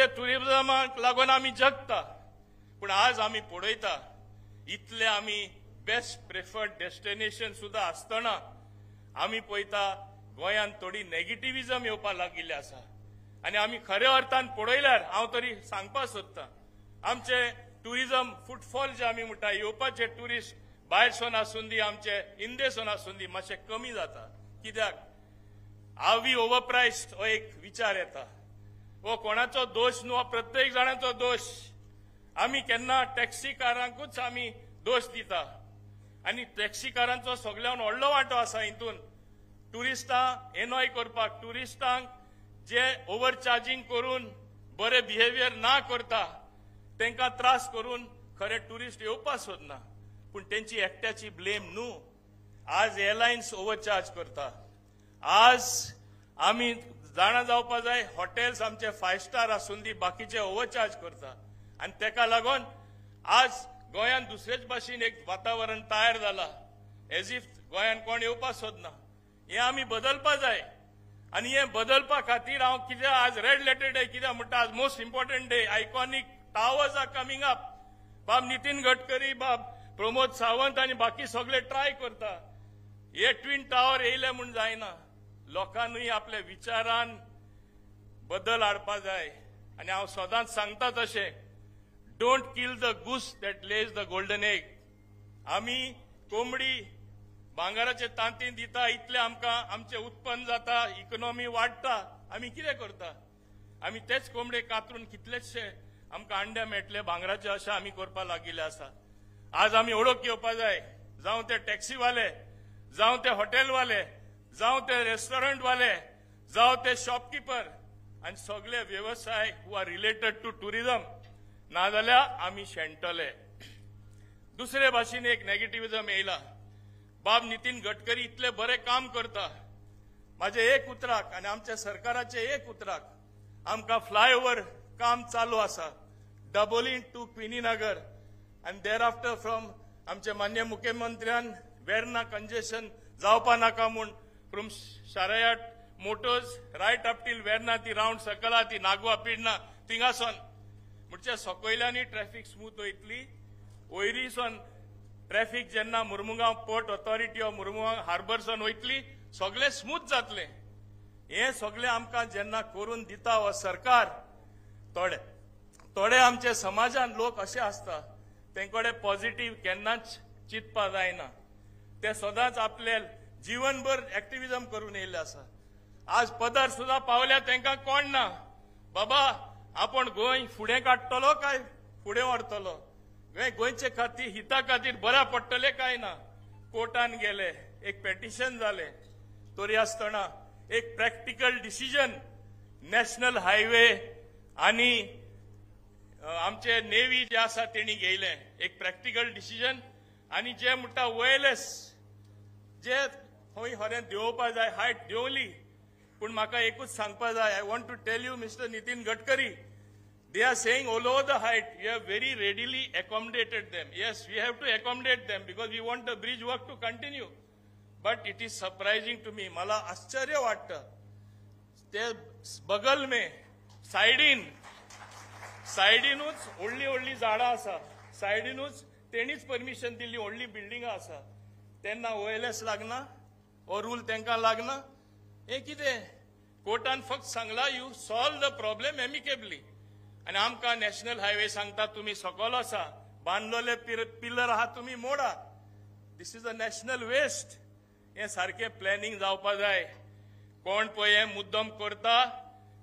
ते टुरिझमाक लागून आमी जगता, पण आज आमी पळयता इतले आमी बेस्ट प्रेफर्ड डेस्टिनेशन सुद्धा आसतना आमी पळयता गोंयांत थोडी नेगेटिव्हिजम येवपाक लागिल्ले आसा. आनी आमी खऱ्या अर्थान पळयल्यार हांव तरी सांगपाक सोदतां, आमचे टुरिझम फुटफॉल जे आमी म्हणटा, येवपाचे ट्युरिस्ट भायरसून आसून दी आमचे इंडियेसून आसून दी मातशें कमी जाता. कित्याक आर वी ओव्हरप्रायस्ड हो एक विचार येता. हो कोणाचो दोष न्हू, प्रत्येक जाणांचो दोष. आमी केन्ना टॅक्सीकारांकूच आमी दोष दिता आनी टॅक्सीकारांचो सगळ्यान व्हडलो वांटो आसा हितून. ट्युरिस्टांक एनॉय करपाक, ट्युरिस्टांक जे ओव्हरचार्जिंग करून बरे बिहेवियर ना करता तांकां त्रास करून खरे ट्युरिस्ट येवपाक सोदना. पूण तेंची एकट्याची ब्लेम न्हू. आज एअरलायन्स ओव्हरचार्ज करता. आज आमी जाणा जावपा जाय, हॉटेल्स आमचे 5 स्टार आसून दी बाकीचे ओव्हरचार्ज करता. आनी तेका लागून आज गोंयांत दुसरेच भाशेन एक वातावरण तयार जाला, एज इफ गोंयांत कोण येवपाक सोदना. हे आमी बदलपा जाय. आनी हे बदलपा खातीर हांव कित्याक आज रेड लेटर डे कित्याक म्हणटा, आज most important day, iconic towers are coming up. बाब नितीन गडकरी, बाब प्रमोद सावंत आनी बाकी सगळे ट्राय करता. हे ट्विन टावर येयले म्हूण जायना. लोकांनी आपल्या विचारान बदल हाडपा जाय. आनी हांव सदांच सांगता तशें, don't kill the goose that Lay's the golden egg. आमी कोंबडी भांगाराचे तांतीन दिता, इतले आमकां आमचे उत्पन्न जाता, इकॉनॉमी वाडटा. आमी कितें करता? आमी तेच कोंबडे कातरून कितलेशे आमकां अंडे मेळटले भांगराचे अशें आमी करपाक लागिल्ले आसा. आज आमी ओळख घेवपा जाय, जावं ते टॅक्सीवाले, जावं ते हॉटेलवाले, जावं ते रेस्टॉरंटवाले, जावं ते शॉपकीपर आनी सगळे व्यवसाय who are related to tourism. नाजाल्यार आमी शेणटले. दुसरे भाशेन एक नेगेटिव्हिजम येयला. बाब नितीन गडकरी इतले बरे काम करता. माझे एक उतराक आनी आमच्या सरकाराचे एक उतराक, आमकां फ्लायओव्हर काम चालू आसा, डबोलीन टू क्विनीनगर. आनी देर आफ्टर फ्रॉम आमचे मान्य मुख्यमंत्र्यान वेर्ना कंजेशन जावपा नाका म्हूण फ्रॉम शारायाट motors right up till Verna ती रावंड सकला ती नागवा पिडना थिंगासून म्हणजे सकयल्यांनी ट्रॅफिक स्मूथ वयतली. वयरीसून ट्रॅफिक जेन्ना Mormugao port authority of Mormugao हार्बरसून वयतली सगळे स्मूथ जातले. हे सगळे आमकां जेन्ना करून दिता हो सरकार, थोडे आमचे समाजान लोक असे आसता तेंकडे पॉझिटिव्ह केन्नाच चिंतपा जायना. ते सदांच आपले जीवनभर एक्टिव्हिजम करून येयल्ले आसा. आज पदार सुद्धा पावल्या तांकां कोण ना. बाबा आपण गोंय फुडें काडटलो काय फुडें व्हरतलो, गोंयचे खातीर हिता खातीर बऱ्या पडटले काय ना. कोर्टान गेले, एक पेटिशन जाले, तरी आसतना एक प्रॅक्टिकल डिसिजन नॅशनल हायवे आनी आमचे नेव्ही जे आसा तेणी घेयले एक प्रॅक्टिकल डिसिजन. आनी जे म्हणटा वयरलेस जे खंय खरें देंवोवपा जाय हायट देंवली. पूण म्हाका एकूच सांगपा जाय, I want to tell you mister Nitin Gadkari, they are saying all over the height, we have very readily accommodated them. Yes, we have to accommodate them because we want the bridge work to continue. But it is surprising to me, मला आश्चर्य वाटतं, ते बगल में सायडीनूच व्हडली झाडां आसा, सायडीनूच तेणीच permission Delhi व्हडली बिल्डिंगां आसा, तेन्ना ओएलएस लागना, हो रूल तांकां लागना. हे कितें? कोर्टान फक्त सांगला you solve the problem amicably. आनी आमकां नॅशनल हायवे सांगता तुमी सकयल आसा, बांदलेले पिलर आहा तुमी मोडा. दिस इज अ नॅशनल वेस्ट. हे सारखे प्लॅनिंग जावपा जाय. कोण पळय हे मुद्दम करता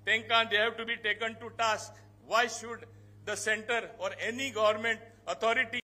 तांकां they have to be taken to task. Why should the centre or any government authority